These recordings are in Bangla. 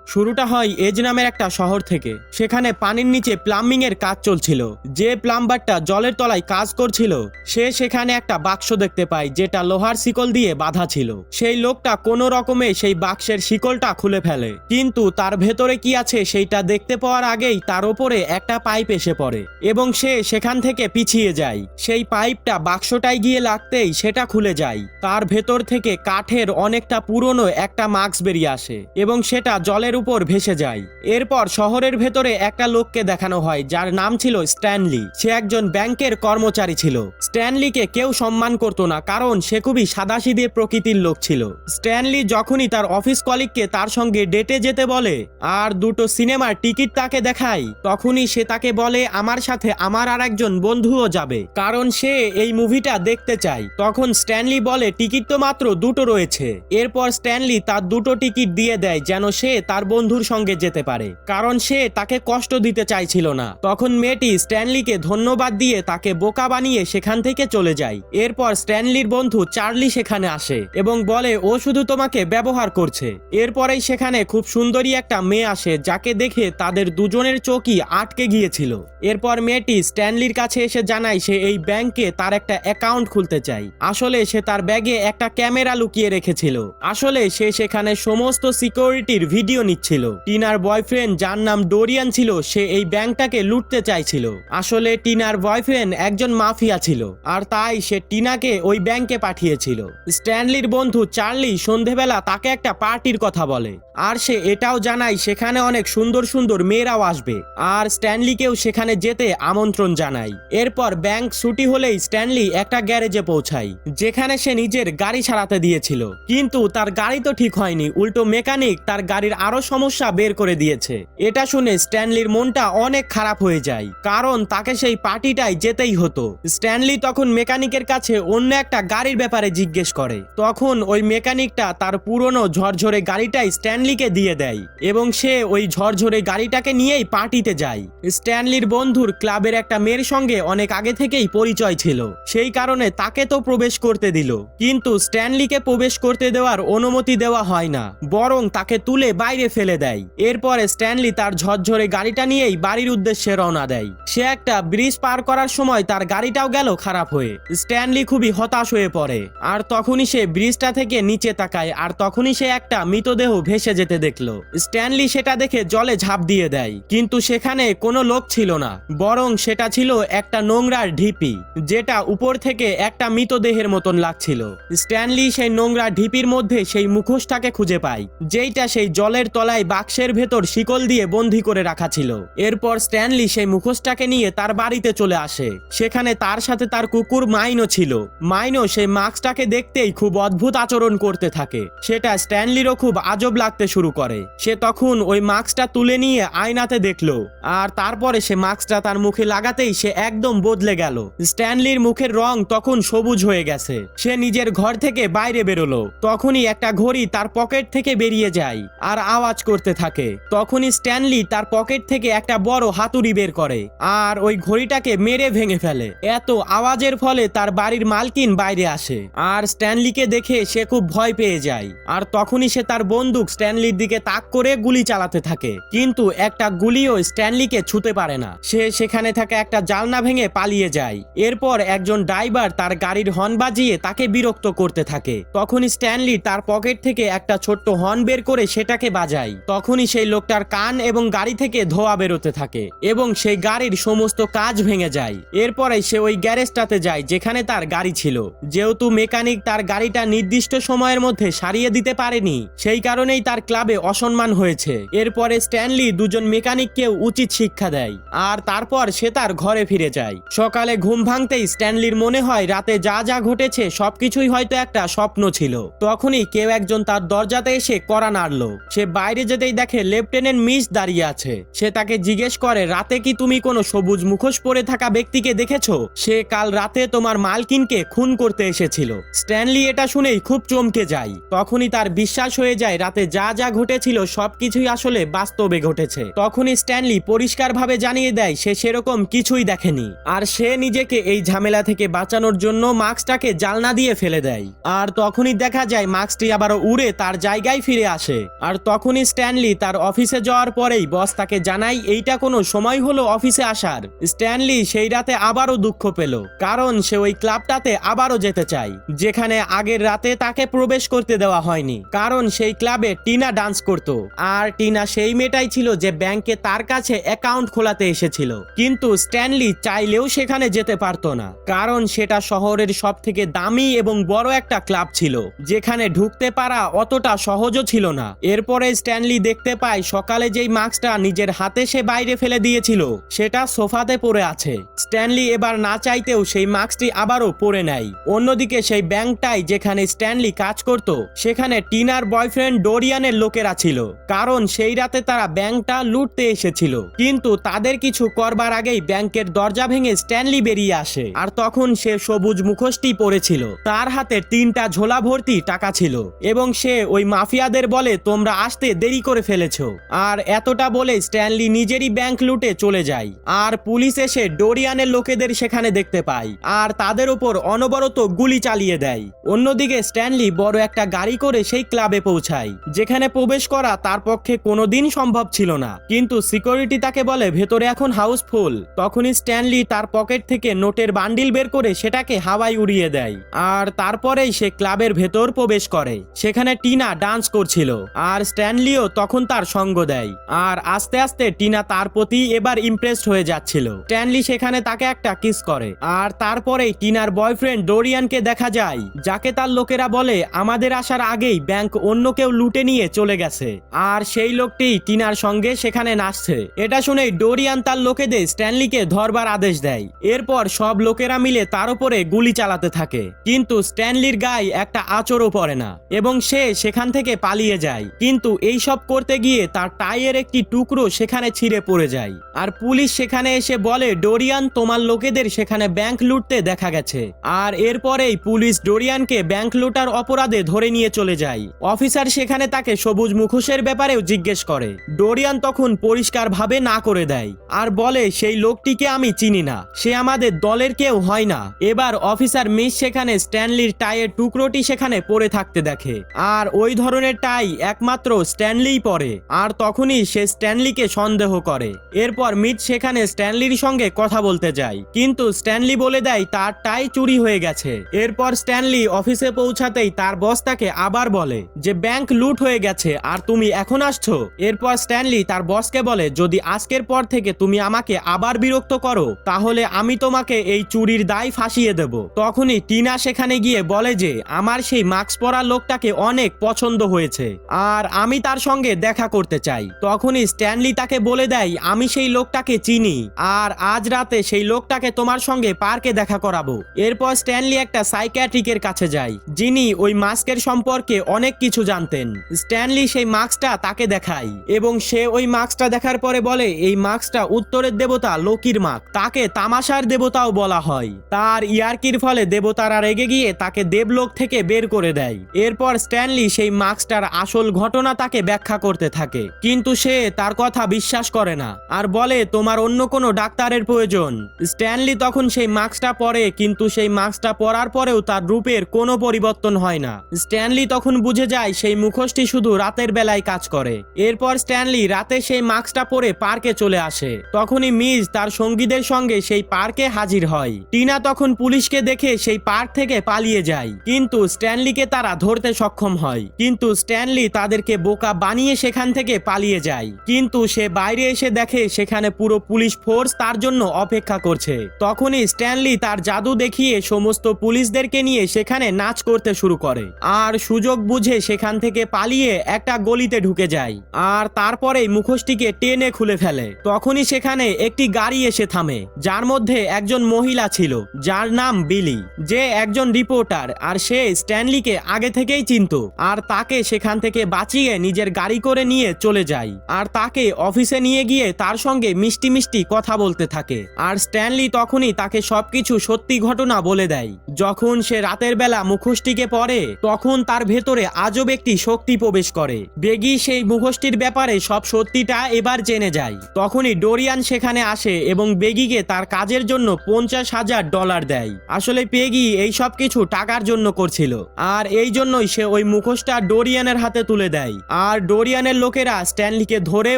শুরুটা হয় এজ নামের একটা শহর থেকে। সেখানে পানির নিচে প্লাম্বিং এর কাজ চলছিল। যে প্লাম্বারটা জলের তলায় কাজ করছিল সে সেখানে একটা বাক্স দেখতে পায় যেটা লোহার শিকল দিয়ে বাঁধা ছিল। সেই লোকটা কোনো রকমে সেই বাক্সের শিকলটা খুলে ফেলে, কিন্তু তার ভেতরে কি আছে সেইটা দেখতে পাওয়ার আগেই তার ওপরে একটা পাইপ এসে পড়ে এবং সে সেখান থেকে পিছিয়ে যায়। সেই পাইপটা বাক্সটায় গিয়ে লাগতেই সেটা খুলে যায়। তার ভেতর থেকে কাঠের অনেকটা পুরনো একটা মাস্ক বেরিয়ে আসে এবং সেটা জলের উপর ভেসে যায়। এরপর শহরের ভেতরে একটা লোককে দেখানো হয় যার নাম ছিল স্ট্যানলি। সে একজন ব্যাংকের কর্মচারী ছিল। স্ট্যানলিকে কেউ সম্মান করত না, কারণ সে খুবই সাদাসিধে প্রকৃতির লোক ছিল। স্ট্যানলি যখনই তার অফিস কলিগকে তার সঙ্গে ডেটে যেতে বলে আর দুটো সিনেমার টিকিট তাকে দেখায়, তখনই সে তাকে বলে আমার সাথে আমার আর একজন বন্ধুও যাবে, কারণ সে এই মুভিটা দেখতে চায়। তখন স্ট্যানলি বলে টিকিট তো মাত্র দুটো রয়েছে। এরপর স্ট্যানলি তার দুটো টিকিট দিয়ে দেয় যেন সে তার বন্ধুর সঙ্গে যেতে পারে, কারণ সে তাকে কষ্ট দিতে চাইছিল না। তখন মেয়েটি স্ট্যানলিকে ধন্যবাদ দিয়ে তাকে বোকা বানিয়ে সেখান থেকে চলে যায়। এরপর স্ট্যানলির বন্ধু চার্লি সেখানে আসে এবং বলে ও শুধু তোমাকে ব্যবহার করছে। এরপরেই সেখানে খুব সুন্দরী একটা মেয়ে আসে যাকে দেখে তাদের দুজনের চোখই আটকে গিয়েছিল। এরপর মেয়েটি স্ট্যানলির কাছে এসে জানায় সে এই ব্যাংকে তার একটা অ্যাকাউন্ট খুলতে চায়। আসলে সে তার ব্যাগে একটা ক্যামেরা লুকিয়ে রেখেছিল। আসলে সে সেখানে সমস্ত সিকিউরিটির ভিডিও নিচ্ছিল। টিনার বয়ফ্রেন্ড যার নাম ডোরিয়ান ছিল সে এই ব্যাংকটাকে লুটতে চাইছিল। আসলে টিনার বয়ফ্রেন্ড একজন মাফিয়া ছিল আর তাই সে টিনাকে ওই ব্যাংকে পাঠিয়েছিল। স্ট্যানলির বন্ধু চার্লি সন্ধেবেলা তাকে একটা পার্টির কথা বলে আর সে এটাও জানায় সেখানে অনেক সুন্দর সুন্দর মেয়েরাও আসবে আর স্ট্যানলিকেও সেখানে যেতে আমন্ত্রণ জানায়। এরপর ব্যাংক ছুটি হলেই স্ট্যানলি একটা গ্যারেজে পৌঁছায় যেখানে সে নিজের গাড়ি সারাতে দিয়েছিল, কিন্তু তার গাড়ি তো ঠিক হয়নি, উল্টো মেকানিক তার গাড়ির আরো সমস্যা বের করে দিয়েছে। এটা শুনে স্ট্যানলির মনটা অনেক খারাপ হয়ে যায়, কারণ তাকে সেই পার্টিটায় যেতেই হতো। স্ট্যানলি তখন মেকানিকের কাছে অন্য একটা গাড়ির ব্যাপারে জিজ্ঞেস করে। তখন ওই মেকানিকটা তার পুরনো ঝরঝরে গাড়িটাই স্ট্যানলিকে দিয়ে দেয় এবং সে ওই ঝরঝরে গাড়িটাকে নিয়েই পার্টিতে যায়। স্ট্যানলির বন্ধুর ক্লাবের একটা মেয়ের সঙ্গে অনেক আগে থেকেই পরিচয় ছিল, সেই কারণে তাকে তো প্রবেশ করতে দিল, কিন্তু স্ট্যানলিকে প্রবেশ করতে দেওয়ার অনুমতি দেওয়া হয় না, বরং তাকে তুলে বাইরে ফেলে দেয়। এরপরে স্ট্যানলি তার ঝরঝরে গাড়িটা নিয়েই বাড়ির উদ্দেশ্যে রওনা দেয়। সে একটা ব্রিজ পার করার সময় তার গাড়িটাও গেল খারাপ হয়ে। স্ট্যানলি খুবই হতাশ হয়ে পড়ে আর তখনই সে ব্রিজটা থেকে নিচে তাকায় আর তখনই সে একটা মৃতদেহ ভেসে যেতে দেখলো। স্ট্যানলি সেটা দেখে জলে ঝাঁপ দিয়ে দেয়, কিন্তু সেখানে কোনো লোক ছিল না, বরং সেটা ছিল একটা নোংরার ঢিপি যেটা উপর থেকে একটা মৃতদেহের মতন লাগছিল। স্ট্যানলি সেই নোংরা ঢিপির মধ্যে সেই মুখোশটাকে খুঁজে পায় যেইটা সেই জলের তলায় বাক্সের ভেতর শিকল দিয়ে বন্দি করে রাখা ছিল। এরপর স্ট্যানলি সেই মুখোশটাকে নিয়ে তার বাড়িতে চলে আসে। সেখানে তার সাথে তার কুকুর মাইনো ছিল। মাইনো সেই মাস্কটাকে দেখতেই খুব অদ্ভুত আচরণ করতে থাকে, সেটা স্ট্যানলিরও খুব আজব লাগতে শুরু করে। সে তখন ওই মাস্কটা তুলে নিয়ে আয়নাতে দেখলো আর তারপরে সে মাস্কটা তার মুখে লাগাতেই সে একদম বদলে গেল। স্ট্যানলির মুখের রং তখন সবুজ হয়ে গেছে। সে নিজের ঘর থেকে বাইরে বেরোলো। তখনই একটা ঘড়ি তার পকেট থেকে বেরিয়ে যায় আর আওয়াজ করতে থাকে। তখনই স্ট্যানলি তার পকেট থেকে একটা বড় হাতুড়ি বের করে আর ওই ঘড়িটাকে মেরে ভেঙে ফেলে। এত আওয়াজের ফলে তার বাড়ির মালকিন বাইরে আসে আর স্ট্যানলিকে দেখে সে খুব ভয় পেয়ে যায় আর তখনই সে তার বন্দুক স্ট্যানলির দিকে তাক করে গুলি চালাতে থাকে, কিন্তু একটা গুলিও স্ট্যানলিকে ছুঁতে পারে না। সে সেখানে থাকা একটা জানলা ভেঙে পালিয়ে যায়। এরপর একজন ড্রাইভার তার গাড়ির হর্ন বাজিয়ে তাকে বিরক্ত করতে থাকে। তখনই স্ট্যানলি তার পকেট থেকে একটা ছোট্ট হর্ন বের করে সেটাকে বাজায়। তখনই সেই লোকটার কান এবং গাড়ি থেকে ধোঁয়া বেরোতে থাকে এবং সেই গাড়ির সমস্ত কাজ ভেঙে যায়। এরপরে সে ওই গ্যারেজটাতে যায় যেখানে তার গাড়ি ছিল। যেহেতু মেকানিক তার গাড়িটা নির্দিষ্ট সময়ের মধ্যে সারিয়ে দিতে পারেনি, সেই কারণেই তার ক্লাবে অসম্মান হয়েছে। এরপরে স্ট্যানলি দুজন মেকানিককে উচিত শিক্ষা দেয় আর তারপর সে তার ঘরে ফিরে যায়। সকালে ঘুম ভাঙতেই স্ট্যানলির মনে হয় রাতে যা যা ঘটেছে সবকিছুই হয়তো একটা স্বপ্ন ছিল। তখনই কেউ একজন তার দরজাতে এসে কড়া নাড়লো। সে বাইরে যেতেই দেখে লেফটেন্যান্ট মিস দাঁড়িয়ে আছে। সে তাকে জিজ্ঞেস করে রাতে কি তুমি কোনো সবুজ মুখোশ পরে থাকা ব্যক্তিকে দেখেছো? সে কাল রাতে তোমার মালকিনকে খুন করতে এসেছিল। স্ট্যানলি এটা শুনেই খুব চমকে যায়। তখনই তার বিশ্বাস হয়ে যায় রাতে যা যা ঘটেছিল সবকিছুই আসলে বাস্তবে ঘটেছে। তখনই স্ট্যানলি পরিষ্কারভাবে জানিয়ে দেয় সে সেরকম কিছুই দেখেনি আর সে নিজেকে এই ঝামেলা থেকে বাঁচানোর জন্য মাস্কটাকে জালনা দিয়ে ফেলে দেয়। আর তখনই দেখা যায় মাস্কটি আবারও উড়ে তার জায়গায় ফিরে আসে আর তখনই তখনই স্ট্যানলি তার অফিসে যাওয়ার পরেই বস তাকে জানায় এইটা কোনো সময় হলো অফিসে আসার। স্ট্যানলি সেই রাতে আবারও দুঃখ পেল, কারণ সে ওই ক্লাবটাতে আবারও যেতে চায় যেখানে আগের রাতে তাকে প্রবেশ করতে দেওয়া হয়নি, কারণ সেই ক্লাবে টিনা ডান্স করত। আর টিনা সেই মেয়েটাই ছিল যে ব্যাংকে তার কাছে অ্যাকাউন্ট খোলাতে এসেছিল। কিন্তু স্ট্যানলি চাইলেও সেখানে যেতে পারতো না, কারণ সেটা শহরের সব থেকে দামি এবং বড় একটা ক্লাব ছিল, যেখানে ঢুকতে পারা অতটা সহজও ছিল না। এরপরে স্ট্যানলি দেখতে পায় সকালে যেই মাস্কটা নিজের হাতে সে বাইরে ফেলে দিয়েছিল সেটা সোফাতে পড়ে আছে। স্ট্যানলি এবার না চাইতেও সেই মাস্কটি আবারও পরে নেয়। অন্যদিকে সেই ব্যাংকটাই যেখানে স্ট্যানলি কাজ করত সেখানে টিনার বয়ফ্রেন্ড ডোরিয়ানের লোকেরা ছিল, কারণ সেই রাতে তারা ব্যাংকটা লুটতে এসেছিল। কিন্তু তাদের কিছু করবার আগেই ব্যাংকের দরজা ভেঙে স্ট্যানলি বেরিয়ে আসে, আর তখন সে সবুজ মুখোশটি পরেছিল। তার হাতে 3টা ঝোলা ভর্তি টাকা ছিল এবং সে ওই মাফিয়াদের বলে তোমরা আসতে দেরি করে ফেলেছো। আর এতটা বলে স্ট্যানলি নিজেরই ব্যাংক লুটে চলে যায়। আর পুলিশ এসে ডোরিয়ানের লোকেদের সেখানে দেখতে পায় আর তাদের উপর অনবরত গুলি চালিয়ে দেয়। অন্যদিকে স্ট্যানলি বড় একটা গাড়ি করে সেই ক্লাবে পৌঁছায়, যেখানে প্রবেশ করা তার পক্ষে কোনোদিন সম্ভব ছিল না। কিন্তু সিকিউরিটি তাকে বলে ভেতরে এখন হাউসফুল। তখনই স্ট্যানলি তার পকেট থেকে নোটের বান্ডিল বের করে সেটাকে হাওয়ায় উড়িয়ে দেয়, আর তারপরেই সে ক্লাবের ভেতর প্রবেশ করে। সেখানে টিনা ডান্স করছিল আর স্ট্যানলিও তখন তার সঙ্গ দেয়। আর আস্তে আস্তে টিনা তার প্রতি এবার ইমপ্রেসড হয়ে যাচ্ছিল। স্ট্যানলি সেখানে তাকে একটা কিস করে, আর তারপরেই টিনার বয়ফ্রেন্ড ডোরিয়ানকে দেখা যায়, যাকে তার লোকেরা বলে আমাদের আসার আগেই ব্যাংক অন্য কেউ লুটে নিয়ে চলে গেছে। আর সেই লোকটি টিনার সঙ্গে সেখানে নাচছে। এটা শুনেই ডোরিয়ান তার লোকেদের স্ট্যানলিকে ধরবার আদেশ দেয়। এরপর সব লোকেরা মিলে তার উপরে গুলি চালাতে থাকে, কিন্তু স্ট্যানলির গায়ে একটা আঁচড়ও পড়ে না এবং সে সেখান থেকে পালিয়ে যায়। কিন্তু এই সব করতে গিয়ে তার টাইয়ের একটি টুকরো সেখানে ছিঁড়ে পড়ে যায়। আর পুলিশ সেখানে এসে বলে ডোরিয়ান তোমার লোকেদের সেখানে ব্যাংক লুটতে দেখা গেছে। আর এরপরেই পুলিশ ডোরিয়ানকে ব্যাংক লুটার অপরাধে ধরে নিয়ে চলে যায়। অফিসার সেখানে তাকে সবুজ মুখোশের ব্যাপারেও জিজ্ঞেস করে। ডোরিয়ান তখন পরিষ্কারভাবে না করে দেয় আর বলে সেই লোকটিকে আমি চিনি না, সে আমাদের দলের কেউ হয় না। এবার অফিসার মিস সেখানে স্ট্যানলির টাইয়ের টুকরোটি সেখানে পড়ে থাকতে দেখে, আর ওই ধরনের টাই একমাত্র স্ট্যানলিই পরে। আর তখনই সে স্ট্যানলিকে সন্দেহ করে। এরপর মিট সেখানে স্ট্যানলির সঙ্গে কথা বলতে যায়, কিন্তু স্ট্যানলি বলে দেয় তার টাই চুরি হয়ে গেছে। এরপর স্ট্যানলি অফিসে পৌঁছাতেই তার বস তাকে আবার বলে যে ব্যাংক লুট হয়ে গেছে আর তুমি এখন আসছো। এরপর স্ট্যানলি তার বসকে বলে যদি আজকের পর থেকে তুমি আমাকে আবার বিরক্ত করো তাহলে আমি তোমাকে এই চুরির দায় ফাঁসিয়ে দেব। তখনই টিনা সেখানে গিয়ে বলে যে আমার সেই মাস্ক পরা লোকটাকে অনেক পছন্দ হয়েছে আর আমি তার সঙ্গে দেখা করতে চাই। তখনই স্ট্যানলি তাকে বলে দেয় আমি সেই লোকটাকে চিনি আর আজ রাতে সেই লোকটাকে তোমার সঙ্গে পার্কে দেখা করাবো। এরপর স্ট্যানলি একটা সাইকিয়াট্রিকের কাছে যায়, যিনি ওই মাস্কের সম্পর্কে অনেক কিছু জানতেন। স্ট্যানলি সেই মাস্কটা তাকে দেখায় এবং সে ওই মাস্কটা দেখার পরে বলে এই মাস্কটা উত্তরের দেবতা লোকির মাস্ক, তাকে তামাশার দেবতাও বলা হয়। তার ইয়ার্কির ফলে দেবতারা রেগে গিয়ে তাকে দেবলোক থেকে বের করে দেয়। এরপর স্ট্যানলি সেই মাস্কটার আসল ঘটনা তাকে ব্যাখ্যা করতে থাকে, কিন্তু সে তার কথা বিশ্বাস করে না আর বলে তোমার অন্য কোনো ডাক্তারের প্রয়োজন। স্ট্যানলি তখন সেই মাস্কটা পরে, কিন্তু সেই মাস্কটা পরার পরেও তার রূপের কোনো পরিবর্তন হয় না। স্ট্যানলি তখন বুঝে যায় সেই মুখোশটি শুধু রাতের বেলায় কাজ করে। এরপর স্ট্যানলি রাতে সেই মাস্কটা পরে পার্কে চলে আসে। তখনই মিজ তার সঙ্গীদের সঙ্গে সেই পার্কে হাজির হয়। টিনা তখন পুলিশকে দেখে সেই পার্ক থেকে পালিয়ে যায়, কিন্তু স্ট্যানলিকে তারা ধরতে সক্ষম হয়। কিন্তু স্ট্যানলি তাদেরকে বোকা বানিয়ে সেখান থেকে পালিয়ে যায়, কিন্তু সে বাইরে এসে দেখে সেখানে পুরো পুলিশ ফোর্স তার জন্য অপেক্ষা করছে। তখনই স্ট্যানলি তার জাদু দেখিয়ে সমস্ত পুলিশদেরকে নিয়ে সেখানে নাচ করতে শুরু করে আর সুযোগ বুঝে সেখান থেকে পালিয়ে একটা গলিতে ঢুকে যায় আর তারপরেই মুখোশটিকে টেনে খুলে ফেলে। তখনই সেখানে একটি গাড়ি এসে থামে, যার মধ্যে একজন মহিলা ছিল যার নাম বিলি, যে একজন রিপোর্টার আর সে স্ট্যানলিকে আগে থেকেই চিনতো আর তাকে সেখান থেকে বাঁচিয়ে নিজের গাড়ি করে নিয়ে চলে যায় আর তাকে অফিসে নিয়ে গিয়ে তার সঙ্গে মিষ্টি মিষ্টি কথা বলতে থাকে। আর স্ট্যানলি তখনই তাকে সবকিছু সত্যি ঘটনা বলে দেয়। যখন সে রাতের বেলা মুখোশটিকে পরে তখন তার ভেতরে আজব একটি শক্তি প্রবেশ করে। বেগি সেই মুখোশটির ব্যাপারে সব সত্যিটা এবার জেনে যায়। তখনই ডোরিয়ান সেখানে আসে এবং বেগিকে তার কাজের জন্য $50,000 দেয়। আসলে বেগি এই সব কিছু টাকার জন্য করছিল আর এই জন্যই সে ওই মুখোশটা ডোরিয়ানের হাতে তুলে দেয় আর ডোরিয়ানের লোকেরা স্ট্যানলিকে ধরে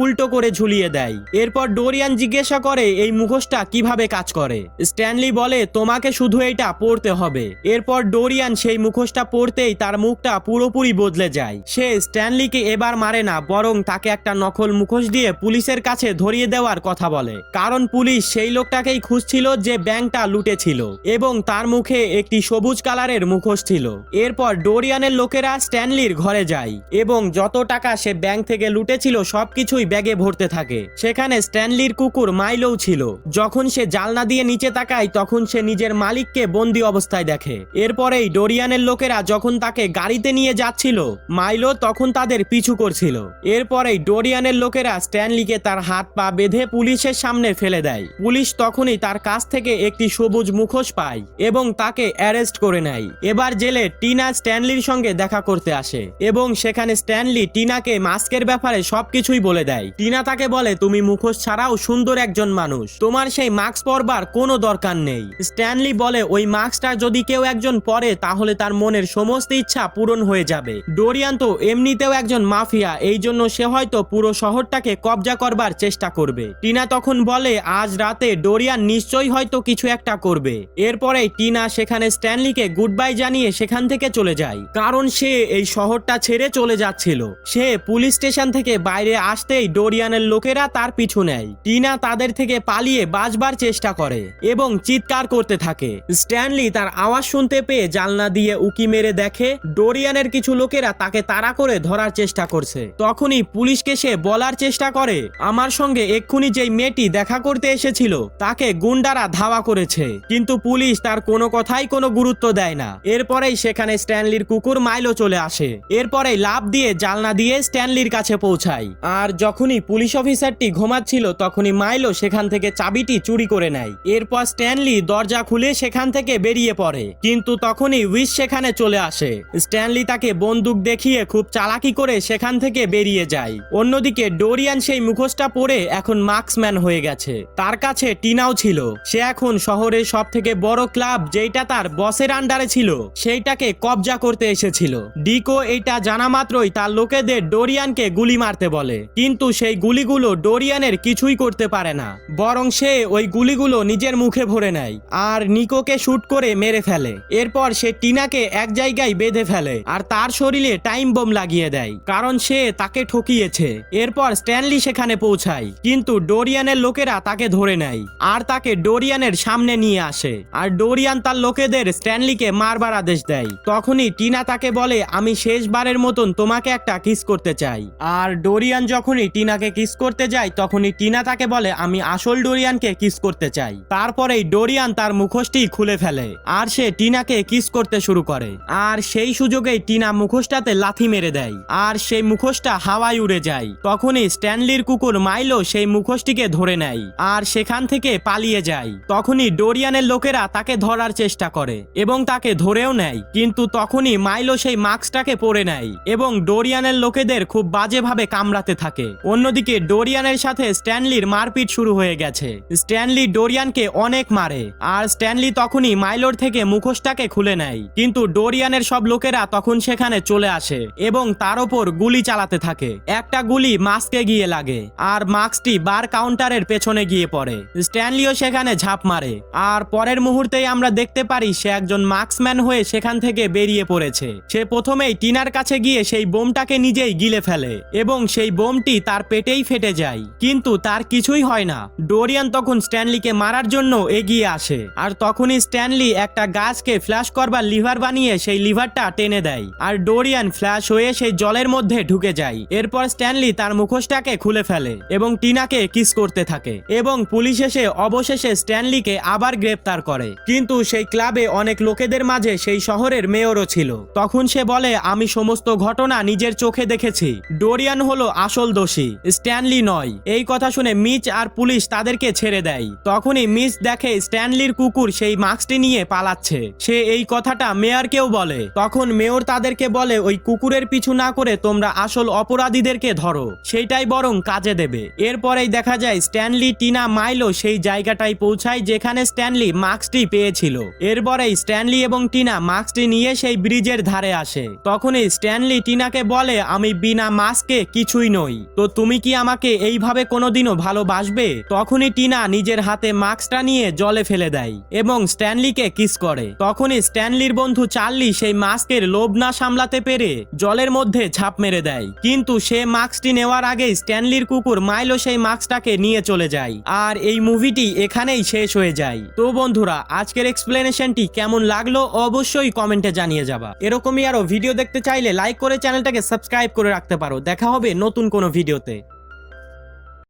উল্টো করে ঝুলিয়ে দেয়। এরপর ডোরিয়ান জিজ্ঞাসা করে এই মুখোশটা কিভাবে কাজ করে। স্ট্যানলি বলে তোমাকে শুধু এটা পরতে হবে। এরপর ডোরিয়ান সেই মুখোশটা পরতেই তার মুখটা পুরোপুরি বদলে যায়। সে স্ট্যানলিকে এবার মারে না, বরং তাকে একটা নকল মুখোশ দিয়ে পুলিশের কাছে ধরিয়ে দেওয়ার কথা বলে, কারণ পুলিশ সেই লোকটাকেই খুঁজছিল যে ব্যাংকটা লুটেছিল এবং তার মুখে একটি সবুজ কালারের মুখোশ ছিল। এরপর ডোরিয়ানের লোকেরা স্ট্যানলির ঘরে যায় এবং যত টাকা সে ব্যাংক থেকে লুটেছিল সবকিছুই ব্যাগে ভরতে থাকে। সেখানে স্ট্যানলির কুকুর মাইলোও ছিল। যখন সে জানলা দিয়ে নিচে তাকায় তখন সে নিজের মালিককে বন্দি অবস্থায় দেখে। এরপরেই ডোরিয়ানের লোকেরা যখন তাকে গাড়িতে নিয়ে যাচ্ছিল, মাইলো তখন তাদের পিছু করছিল। এরপরেই ডোরিয়ানের লোকেরা স্ট্যানলিকে তার হাত পা বেঁধে পুলিশের সামনে ফেলে দেয়। পুলিশ তখনই তার কাছ থেকে একটি সবুজ মুখোশ পায় এবং তাকে অ্যারেস্ট করে নেয়। এবার জেলে টিনা স্ট্যানলির সঙ্গে দেখা করতে আসে এবং সেখানে স্ট্যানলি টিনাকে মাস্কের ব্যাপারে সবকিছুই বলে দেয়। টিনা তাকে বলে তুমি মুখোশ ছাড়াও সুন্দর একজন মানুষ, তোমার সেই মাস্ক পরবার কোনো দরকার নেই। স্ট্যানলি বলে ওই মাস্কটা যদি কেউ একজন পরে তাহলে তার মনের সমস্ত ইচ্ছা পূরণ হয়ে যাবে। ডোরিয়ান তো এমনিতেও একজন মাফিয়া, এই জন্য সে হয়তো পুরো শহরটাকে কবজা করবার চেষ্টা করবে। টিনা তখন বলে আজ রাতে ডোরিয়ান নিশ্চয়ই হয়তো কিছু একটা করবে। এরপরেই টিনা সেখানে স্ট্যানলিকে গুড বাই জানিয়ে সেখান থেকে চলে যায়, কারণ সে এই শহরটা ছেড়ে চলে যাচ্ছিল। সে পুলিশ স্টেশন থেকে বাইরে আসতেই ডোরিয়ানের লোকেরা তার পিছু নেয়। টিনা তাদের থেকে পালিয়ে বাঁচবার চেষ্টা করে এবং চিৎকার করতে থাকে। স্ট্যানলি তার আওয়াজ শুনতে পেয়ে জানলা দিয়ে উকি মেরে দেখে ডোরিয়ানের কিছু লোকেরা তাকে তাড়া করে ধরার চেষ্টা করছে। তখনই পুলিশকে সে বলার চেষ্টা করে আমার সঙ্গে এক্ষুনি যেই মেয়েটি দেখা করতে এসেছিল তাকে গুন্ডারা ধাওয়া করেছে, কিন্তু পুলিশ তার কোনো কথাই কোনো গুরুত্ব দেয় না। এরপরেই সেখানে স্ট্যানলির কুকুর মাইলো চলে আসে। এরপরেই লাফ দিয়ে জানলা দিয়ে স্ট্যানলির কাছে পৌঁছায়। আর যখনই পুলিশ অফিসারটি ঘুমাচ্ছিল তখনই মাইলো সেখান থেকে চাবিটি চুরি করে নেয়। এরপর স্ট্যানলি দরজা খুলে সেখান থেকে বেরিয়ে পড়ে, কিন্তু তখনই উইস সেখানে চলে আসে। স্ট্যানলি তাকে বন্দুক দেখিয়ে খুব চালাকি করে সেখান থেকে বেরিয়ে যায়। অন্যদিকে ডোরিয়ান সেই মুখোশটা পরে এখন মার্কসম্যান হয়ে গেছে। তার কাছে টিনাও ছিল। সে এখন শহরের সব থেকে বড় ক্লাব যেটা তার বসের আন্ডারে ছিল সেইটাকে কবজা করতে এসেছিল। ডিকো এটা জানা মাত্রই তার লোকেদের ডোরিয়ানকে গুলি মারতে বলে, কিন্তু সেই গুলিগুলো ডোরিয়ানের কিছুই করতে পারে না, বরং সে ওই গুলিগুলো নিজের মুখে ভরে নেয় আর নিকোকে শুট করে মেরে ফেলে। এরপর সে টিনাকে এক জায়গায় বেঁধে ফেলে আর তার শরীরে টাইম বোম লাগিয়ে দেয়, কারণ সে তাকে ঠকিয়েছে। এরপর স্ট্যানলি সেখানে পৌঁছায়, কিন্তু ডোরিয়ানের লোকেরা তাকে ধরে নেয় আর তাকে ডোরিয়ানের সামনে নিয়ে আসে। আর ডোরিয়ান তার লোকেদের স্ট্যানলিকে মারবার আদেশ দেয়। তখনই টিনা তাকে বলে আমি শেষবারের মতন তোমাকে একটা কিস করতে চাই। আর ডোরিয়ান যখনই টিনাকে কিস করতে যায় তখনই টিনা তাকে বলে আমি আসল ডোরিয়ানকে কিস করতে চাই। তারপরেই ডোরিয়ান তার মুখোশটি খুলে ফেলে আর সে টিনাকে কিস করতে শুরু করে। আর সেই সুযোগেই টিনা মুখোশটাতে লাথি মেরে দেয় আর সেই মুখোশটা হাওয়ায় উড়ে যায়। তখনই স্ট্যানলির কুকুর মাইলো সেই মুখোশটিকে ধরে নেয় আর সেখান থেকে পালিয়ে যায়। তখনই ডোরিয়ানের লোকেরা তাকে ধরার চেষ্টা করে এবং তাকে ধরেও নেয়, কিন্তু তখনই মাইলো সেই মাস্কটাকে পরে নেয় এবং ডোরিয়ানের লোকেদের খুব বাজেভাবে কামড়াতে থাকে। অন্যদিকে ডোরিয়ানের সাথে স্ট্যানলির মারপিট শুরু হয়ে গেছে। স্ট্যানলি ডোরিয়ানকে অনেক মারে আর স্ট্যানলি তখনই মাইলোর থেকে মুখোশটাকে খুলে নেয়, কিন্তু ডোরিয়ানের সব লোকেরা তখন সেখানে চলে আসে এবং তার ওপর গুলি চালাতে থাকে। একটা গুলি মাস্কে গিয়ে লাগে আর মাস্কটি বার কাউন্টারের পেছনে গিয়ে পড়ে। স্ট্যানলিও সেখানে ঝাঁপ মারে আর পরের মুহূর্তেই আমরা দেখতে পারি সে একজন মার্কসম্যান হয়ে সেখান থেকে বেরিয়ে পড়েছে। সে প্রথমেই টিনার কাছে গিয়ে সেই বোমটাকে নিজেই গিলে ফেলে এবং সেই বোমটি তার পেটেই ফেটে যায়, কিন্তু তার কিছুই হয় না। ডোরিয়ান তখন স্ট্যানলিকে মারার জন্য এগিয়ে আসে আর তখনই স্ট্যানলি একটা গাছকে ফ্ল্যাশ করবার লিভার বানিয়ে সেই লিভারটা টেনে দেয় আর ডোরিয়ান ফ্ল্যাশ হয়ে সেই জলের মধ্যে ঢুকে যায়। এরপর স্ট্যানলি তার মুখোশটাকে খুলে ফেলে এবং টিনাকে কিস করতে থাকে এবং পুলিশ এসে অবশেষে স্ট্যানলিকে আবার গ্রেপ্তার করে। কিন্তু সেই ক্লাবে অনেক লোকেদের মাঝে সেই শহরের মেয়রও ছিল। তখন সে বলে আমি সমস্ত ঘটনা নিজের চোখে দেখেছি, ডোরিয়ান হলো আসল দোষী, স্ট্যানলি নয়। এই কথা শুনে মিচ আর পুলিশ তাদেরকে ছেড়ে দেয়। তখনই মিচ দেখে স্ট্যানলির কুকুর সেই মাস্কটি নিয়ে পালাচ্ছে। সে এই কথাটা মেয়রকেও বলে। তখন মেয়র তাদেরকে বলে ওই কুকুরের পিছু না করে তোমরা আসল অপরাধীদেরকে ধরো, সেইটাই বরং কাজে দেবে। এরপরেই দেখা যায় স্ট্যানলি টিনা মাইলো সেই জায়গাটায় পৌঁছায় যেখানে স্ট্যানলি মাস্কটি পেয়েছিল। এরপরেই স্ট্যানলি এবং টিনা মাস্কটি নিয়ে সেই ব্রিজের ধারে আসে। তখনই স্ট্যানলি টিনাকে বলে আমি বিনা মাস্কে কিছুই নই, তো তুমি কি আমাকে এইভাবে কোনোদিনও ভালোবাসবে? তখনই টিনা নিজের হাতে মাস্কটা নিয়ে জলে ফেলে দেয় এবং স্ট্যানলিকে কিস করে। তখনই স্ট্যানলির বন্ধু চার্লি সেই মাস্কের লোভ না সামলাতে পেরে জলের মধ্যে ঝাঁপ মেরে দেয়, কিন্তু সে মাস্কটি নেওয়ার আগেই স্ট্যানলির কুকুর মাইলো সেই মাস্কটাকে নিয়ে চলে যায়। আর এই মুভিটি এখানেই শেষ হয়ে যায়। তো বন্ধুরা, আজকের এক্সপ্লেনেশনটি কেমন লাগলো অবশ্যই কমেন্টে জানিয়ে যাবা। এরকমই আরো ভিডিও দেখতে চাইলে লাইক করে চ্যানেলটাকে সাবস্ক্রাইব করে রাখতে পারো। দেখা হবে নতুন কোনো ভিডিওতে।